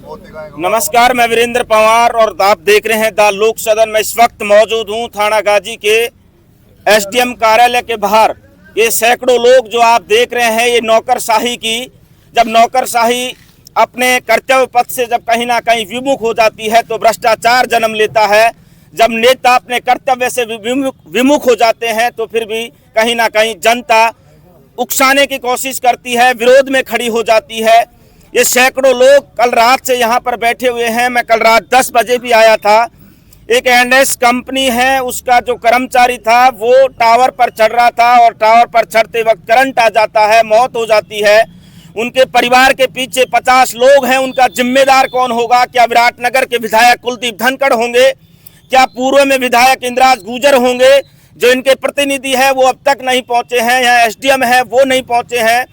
नमस्कार, मैं वीरेंद्र पवार और आप देख रहे हैं द लोक सदन में। इस वक्त मौजूद हूं थाना गाजी के एसडीएम कार्यालय के बाहर। ये सैकड़ों लोग जो आप देख रहे हैं, ये नौकरशाही की, जब नौकरशाही अपने कर्तव्य पथ से जब कहीं ना कहीं विमुख हो जाती है तो भ्रष्टाचार जन्म लेता है। जब नेता अपने कर्तव्य से विमुख हो जाते हैं तो फिर भी कहीं ना कहीं जनता उकसाने की कोशिश करती है, विरोध में खड़ी हो जाती है। ये सैकड़ों लोग कल रात से यहाँ पर बैठे हुए हैं। मैं कल रात 10 बजे भी आया था। एक एनएस कंपनी है, उसका जो कर्मचारी था वो टावर पर चढ़ रहा था और टावर पर चढ़ते वक्त करंट आ जाता है, मौत हो जाती है। उनके परिवार के पीछे 50 लोग हैं। उनका जिम्मेदार कौन होगा? क्या विराटनगर के विधायक कुलदीप धनखड़ होंगे? क्या पूर्व में विधायक इंद्राज गुर्जर होंगे? जो इनके प्रतिनिधि है वो अब तक नहीं पहुंचे हैं। यहाँ एसडीएम है वो नहीं पहुंचे हैं।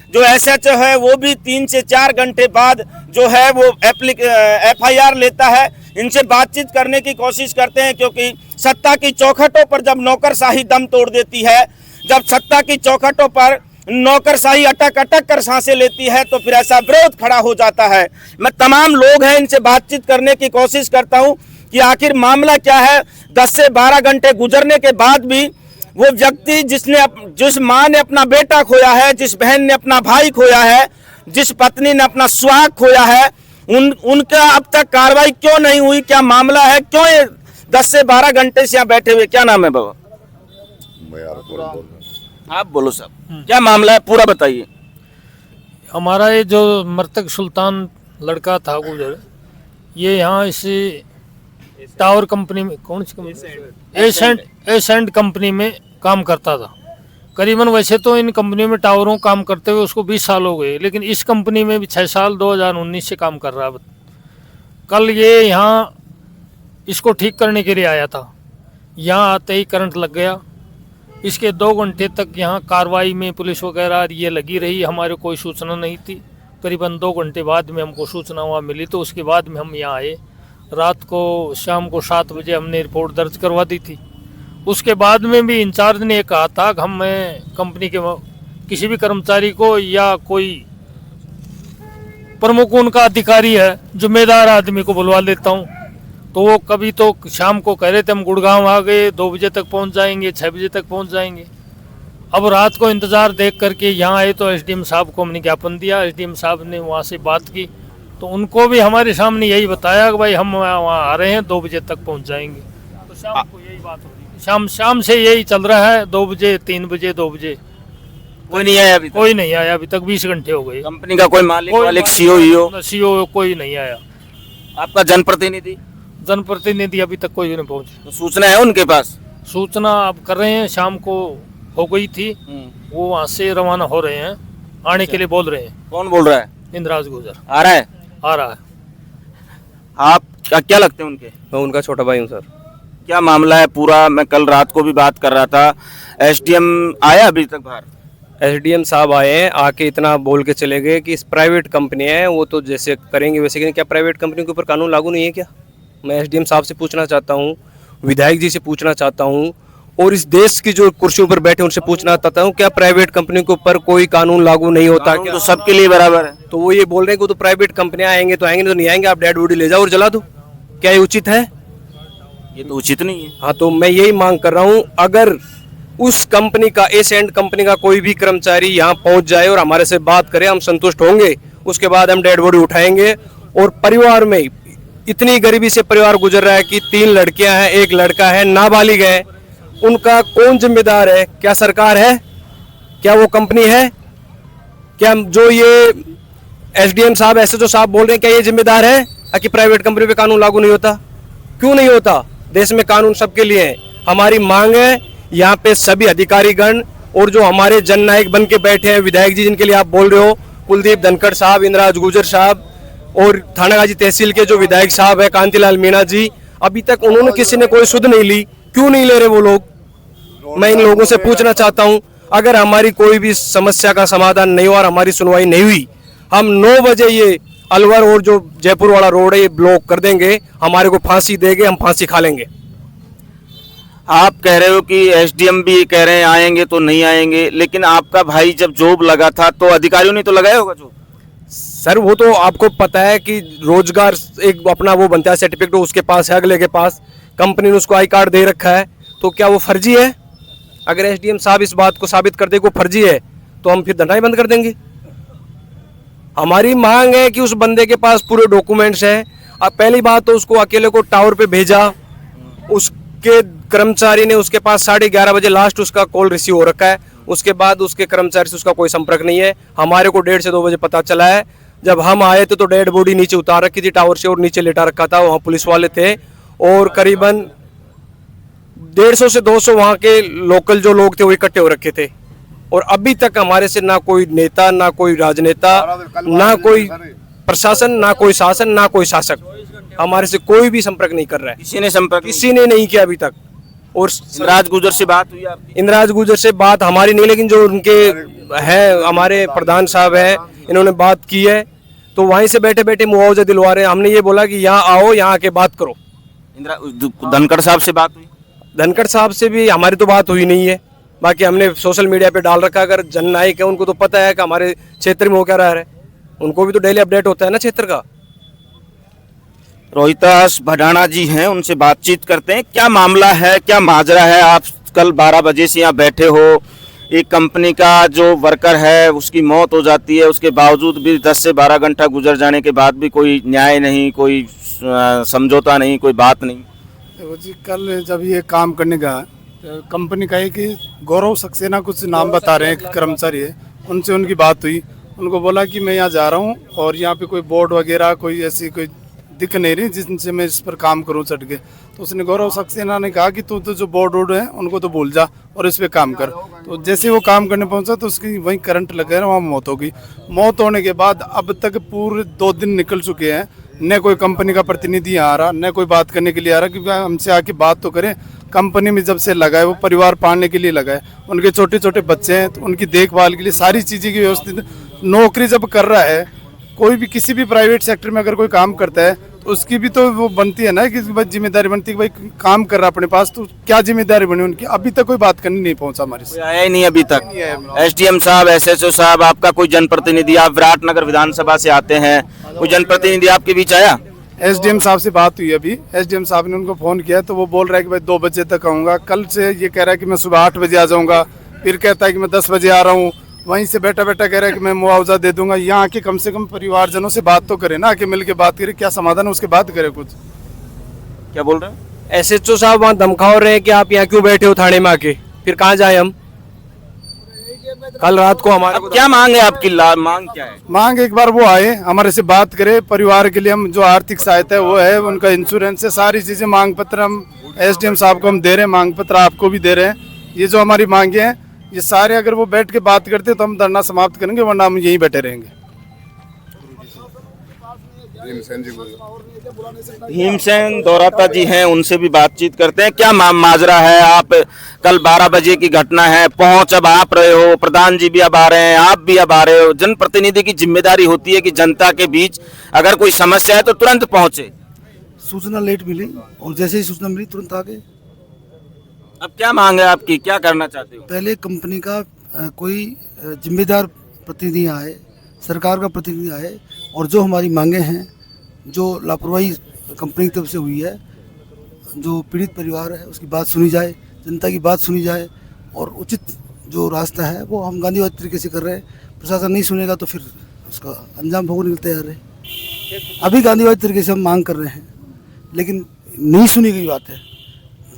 जो एसएचओ है वो भी 3 से 4 घंटे बाद जो है वो एफआईआर लेता है। इनसे बातचीत करने की कोशिश करते हैं, क्योंकि सत्ता की चौखटों पर जब नौकरशाही दम तोड़ देती है, जब सत्ता की चौखटों पर नौकरशाही अटक अटक कर सांसें लेती है तो फिर ऐसा विरोध खड़ा हो जाता है। मैं तमाम लोग हैं, इनसे बातचीत करने की कोशिश करता हूं कि आखिर मामला क्या है। 10 से 12 घंटे गुजरने के बाद भी वो व्यक्ति जिस माँ ने अपना बेटा खोया है, जिस बहन ने अपना भाई खोया है, जिस पत्नी ने अपना सुहाग खोया है, उनका अब तक कार्रवाई क्यों नहीं हुई? क्या मामला है? क्यों ये 10 से 12 घंटे से यहाँ बैठे हुए? क्या नाम है बाबा? आप बोलो साहब, क्या मामला है, पूरा बताइए। हमारा ये जो मृतक सुल्तान लड़का था गुजर, ये यहाँ इस टावर कंपनी में, कौन सी कंपनी? एसेंट कंपनी में काम करता था। करीबन वैसे तो इन कंपनियों में टावरों काम करते हुए उसको 20 साल हो गए, लेकिन इस कंपनी में भी 6 साल 2019 से काम कर रहा है। कल ये यहाँ इसको ठीक करने के लिए आया था। यहाँ आते ही करंट लग गया। इसके 2 घंटे तक यहाँ कार्रवाई में पुलिस वगैरह ये लगी रही। हमारे कोई सूचना नहीं थी। करीबन 2 घंटे बाद में हमको सूचना वहाँ मिली, तो उसके बाद में हम यहाँ आए। रात को शाम को 7 बजे हमने रिपोर्ट दर्ज करवा दी थी। उसके बाद में भी इंचार्ज ने कहा था कि मैं कंपनी के किसी भी कर्मचारी को या कोई प्रमुख उनका अधिकारी है, जिम्मेदार आदमी को बुलवा लेता हूँ। तो वो कभी तो शाम को कह रहे थे हम गुड़गांव आ गए, 2 बजे तक पहुँच जाएंगे, 6 बजे तक पहुँच जाएंगे। अब रात को इंतज़ार देख करके यहाँ आए तो एसडीएम साहब को हमने ज्ञापन दिया। एसडीएम साहब ने वहाँ से बात की तो उनको भी हमारे सामने यही बताया कि भाई हम वहाँ आ रहे हैं, 2 बजे तक पहुँच जाएंगे। तो शाम को यही बात हो रही है। शाम से यही चल रहा है। 2 बजे, 3 बजे, 2 बजे कोई नहीं आया अभी तक? कोई नहीं आया अभी तक। 20 घंटे हो गए। कंपनी का कोई मालिक सीओ कोई नहीं आया। आपका जनप्रतिनिधि अभी तक कोई नहीं पहुंचे। तो सूचना है उनके पास? सूचना अब कर रहे हैं, शाम को हो गई थी। वो वहाँ से रवाना हो रहे हैं, आने के लिए बोल रहे हैं। कौन बोल रहा है? इंद्राज गुर्जर आ रहा है। आप क्या लगते हैं उनके? मैं उनका छोटा भाई हूँ सर। क्या मामला है पूरा? मैं कल रात को भी बात कर रहा था। एसडीएम आया अभी तक बाहर? एसडीएम साहब आए हैं, आके इतना बोल के चले गए कि इस प्राइवेट कंपनी है, वो तो जैसे करेंगे वैसे करेंगे। क्या प्राइवेट कंपनी के ऊपर कानून लागू नहीं है क्या? मैं एसडीएम साहब से पूछना चाहता हूँ, विधायक जी से पूछना चाहता हूँ, और इस देश की जो कुर्सियों पर बैठे उनसे पूछना चाहता हूँ, क्या प्राइवेट कंपनी के ऊपर कोई कानून लागू नहीं होता? क्या तो सबके लिए बराबर है? तो वो ये बोल रहे हैं कि वो तो प्राइवेट कंपनियां आएंगे तो आएंगे, तो नहीं आएंगे, आप डेड बॉडी ले जाओ और जला दो। क्या ये उचित है? ये तो उचित नहीं है। हाँ, तो मैं यही मांग कर रहा हूँ, अगर उस कंपनी का, एसेंट कंपनी का कोई भी कर्मचारी यहाँ पहुँच जाए और हमारे से बात करे, हम संतुष्ट होंगे। उसके बाद हम डेड बॉडी उठाएंगे। और परिवार में इतनी गरीबी से परिवार गुजर रहा है कि 3 लड़कियां हैं, 1 लड़का है, नाबालिग है। उनका कौन जिम्मेदार है? क्या सरकार है? क्या वो कंपनी है? क्या जो ये एसडीएम साहब, एसएचओ साहब बोल रहे हैं, क्या ये जिम्मेदार है कि प्राइवेट कंपनी पे कानून लागू नहीं होता? क्यों नहीं होता? देश में कानून सबके लिए है। हमारी मांग है यहाँ पे सभी अधिकारीगण और जो हमारे जननायक बन के बैठे हैं, विधायक जी जिनके लिए आप बोल रहे हो, कुलदीप धनखड़ साहब, इंद्राज गुर्जर साहब, और थाना गाजी तहसील के जो विधायक साहब है कांतिलाल मीणा जी, अभी तक उन्होंने किसी ने कोई सुध नहीं ली। क्यों नहीं ले रहे वो लोग? मैं इन लोगों से पूछना चाहता हूं, अगर हमारी कोई भी समस्या का समाधान नहीं हुआ और हमारी सुनवाई नहीं हुई, हम 9 बजे ये अलवर और जो जयपुर वाला रोड है ये ब्लॉक कर देंगे। हमारे को फांसी देंगे, हम फांसी खा लेंगे। आप कह रहे हो कि एसडीएम भी कह रहे हैं आएंगे तो नहीं आएंगे, लेकिन आपका भाई जब जॉब लगा था तो अधिकारियों ने तो लगाया होगा जॉब? सर वो तो आपको पता है कि रोजगार एक अपना वो बनता है सर्टिफिकेट, उसके पास है, अगले के पास, कंपनी ने उसको आई कार्ड दे रखा है, तो क्या वो फर्जी है? अगर एसडीएम साहब इस बात को साबित कर दे को फर्जी है तो हम फिर धंधा बंद कर देंगे। हमारी मांग है कि उस बंदे के पास पूरे डॉक्यूमेंट्स हैं। अब पहली बात तो उसको अकेले को टावर पे भेजा, उसके कर्मचारी ने उसके पास 11:30 बजे लास्ट उसका कॉल रिसीव हो रखा है, उसके बाद उसके कर्मचारी से उसका कोई संपर्क नहीं है। हमारे को 1:30 से 2 बजे पता चला है, जब हम आए थे तो डेड बॉडी नीचे उतार रखी थी टावर से और नीचे लेटा रखा था, वहाँ पुलिस वाले थे और करीबन 150 से 200 वहाँ के लोकल जो लोग थे वो इकट्ठे हो रखे थे। और अभी तक हमारे से ना कोई नेता, ना कोई राजनेता, ना कोई प्रशासन, ना कोई शासन, ना कोई शासक हमारे से कोई भी संपर्क नहीं कर रहा है। किसी ने संपर्क किसी ने नहीं किया अभी तक। और इंद्राज गुजर से बात हुई आपकी? इंद्राज गुजर से बात हमारी नहीं, लेकिन जो उनके हैं हमारे प्रधान साहब हैं, इन्होंने बात की है, तो वहीं से बैठे बैठे मुआवजा दिलवा रहे हैं। हमने ये बोला कि यहाँ आओ, यहाँ आके बात करो। धनखड़ साहब से बात हुई? धनखड़ साहब से भी हमारी तो बात हुई नहीं है, बाकी हमने सोशल मीडिया पे डाल रखा। अगर जननायक है उनको तो पता है कि हमारे क्षेत्र में हो क्या रहा है, उनको भी तो डेली अपडेट होता है ना क्षेत्र का। रोहितास भडाना जी हैं, उनसे बातचीत करते हैं। क्या मामला है, क्या माजरा है? आप कल 12 बजे से यहाँ बैठे हो, एक कंपनी का जो वर्कर है उसकी मौत हो जाती है, उसके बावजूद भी 10 से 12 घंटा गुजर जाने के बाद भी कोई न्याय नहीं, कोई समझौता नहीं, कोई बात नहीं। देखो जी, कल जब ये काम करने का कंपनी का है कि गौरव सक्सेना कुछ नाम बता रहे हैं, कर्मचारी है, उनसे उनकी बात हुई। उनको बोला कि मैं यहाँ जा रहा हूँ और यहाँ पे कोई बोर्ड वगैरह कोई ऐसी कोई दिख नहीं रही जिनसे मैं इस पर काम करूँ चढ़ के। तो उसने गौरव सक्सेना ने कहा कि तू तो जो बोर्ड वोर्ड है उनको तो भूल जा और इस पे काम कर। तो जैसे वो काम करने पहुंचा तो उसकी वहीं करंट लग गया, वहाँ मौत हो गई। मौत होने के बाद अब तक पूरे 2 दिन निकल चुके हैं, न कोई कंपनी का प्रतिनिधि आ रहा, न कोई बात करने के लिए आ रहा कि हमसे आके बात तो करें। कंपनी में जब से लगा है वो परिवार पालने के लिए लगा है, उनके छोटे छोटे बच्चे हैं तो उनकी देखभाल के लिए सारी चीज़ें की व्यवस्थित। नौकरी जब कर रहा है कोई भी, किसी भी प्राइवेट सेक्टर में अगर कोई काम करता है तो उसकी भी तो वो बनती है ना कि भाई जिम्मेदारी बनती है कि भाई काम कर रहा अपने पास, तो क्या जिम्मेदारी बनी उनकी। अभी तक कोई बात करने नहीं पहुंचा हमारे से, आया ही नहीं अभी तक। एसडीएम साहब, एसएचओ साहब, आपका कोई जनप्रतिनिधि, आप विराटनगर विधानसभा से आते हैं, कोई जनप्रतिनिधि आपके बीच आया? एसडीएम साहब से बात हुई अभी, एसडीएम साहब ने उनको फ़ोन किया तो वो बोल रहा है कि भाई 2 बजे तक आऊँगा। कल से ये कह रहा है कि मैं सुबह 8 बजे आ जाऊँगा, फिर कहता है कि मैं 10 बजे आ रहा हूँ। वहीं से बैठा बैठा कह रहा है कि मैं मुआवजा दे दूंगा। यहाँ आके कम से कम परिवारजनों से बात तो करे ना, आके मिल के बात करे, क्या समाधान है उसके बाद करे कुछ। क्या बोल रहे हैं? एसएचओ साहब वहाँ धमकाव रहे हैं कि आप यहाँ क्यों बैठे हो थाने में आके, फिर कहाँ जाए हम। कल रात को हमारे को क्या मांग है आपकी? मांग क्या है? मांग एक बार वो आए, हमारे से बात करे, परिवार के लिए हम जो आर्थिक सहायता है वो है, उनका इंश्योरेंस है, सारी चीज़ें। मांग पत्र हम एसडीएम साहब को हम दे रहे हैं, मांग पत्र आपको भी दे रहे हैं। ये जो हमारी मांगे हैं ये सारे अगर वो बैठ के बात करते तो हम धरना समाप्त करेंगे, वरना हम यहीं बैठे रहेंगे। भीमसेन दौराता जी हैं, उनसे भी बातचीत करते हैं। क्या माजरा है? आप कल 12 बजे की घटना है, पहुंच अब आप रहे हो, प्रधान जी भी अब आ रहे हैं, आप भी अब आ रहे हो। जनप्रतिनिधि की जिम्मेदारी होती है कि जनता के बीच अगर कोई समस्या है तो तुरंत पहुंचे। सूचना लेट मिली और जैसे ही सूचना मिली तुरंत आ गए। अब क्या मांग है आपकी, क्या करना चाहते हो? पहले कंपनी का कोई जिम्मेदार प्रतिनिधि आए, सरकार का प्रतिनिधि आए और जो हमारी मांगे हैं, जो लापरवाही कंपनी की तरफ से हुई है, जो पीड़ित परिवार है उसकी बात सुनी जाए, जनता की बात सुनी जाए और उचित जो रास्ता है वो हम गांधीवादी तरीके से कर रहे हैं। प्रशासन नहीं सुनेगा तो फिर उसका अंजाम भोगने के लिए तैयार है। अभी गांधीवादी तरीके से हम मांग कर रहे हैं, लेकिन नहीं सुनी गई बात है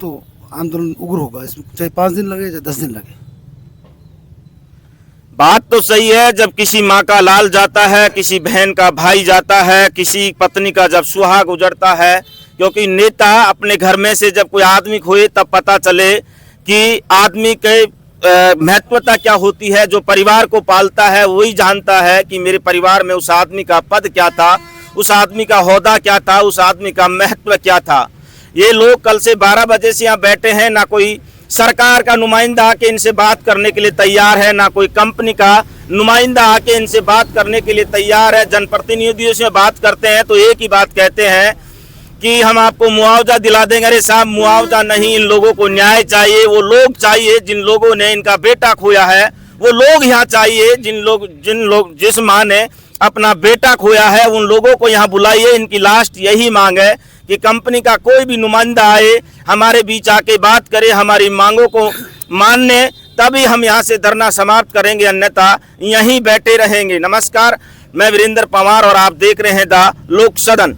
तो आंदोलन उग्र होगा। इसमें चाहे 5 दिन लगे चाहे 10 दिन लगे। बात तो सही है, जब किसी माँ का लाल जाता है, किसी बहन का भाई जाता है, किसी पत्नी का जब सुहाग गुजरता है, क्योंकि नेता अपने घर में से जब कोई आदमी खोए तब पता चले कि आदमी के महत्वता क्या होती है। जो परिवार को पालता है वही जानता है कि मेरे परिवार में उस आदमी का पद क्या था, उस आदमी का होदा क्या था, उस आदमी का महत्व क्या था। ये लोग कल से 12 बजे से यहाँ बैठे हैं, ना कोई सरकार का नुमाइंदा आके इनसे बात करने के लिए तैयार है, ना कोई कंपनी का नुमाइंदा आके इनसे बात करने के लिए तैयार है। जनप्रतिनिधियों से बात करते हैं तो एक ही बात कहते हैं कि हम आपको मुआवजा दिला देंगे। अरे साहब, मुआवजा नहीं, इन लोगों को न्याय चाहिए। वो लोग चाहिए जिन लोगों ने इनका बेटा खोया है, वो लोग यहाँ चाहिए जिस माँ ने अपना बेटा खोया है उन लोगों को यहाँ बुलाइए। इनकी लास्ट यही मांग है कि कंपनी का कोई भी नुमाइंदा आए, हमारे बीच आके बात करे, हमारी मांगों को मानने, तभी हम यहाँ से धरना समाप्त करेंगे, अन्यथा यहीं बैठे रहेंगे। नमस्कार, मैं वीरेंद्र पवार और आप देख रहे हैं द लोक सदन।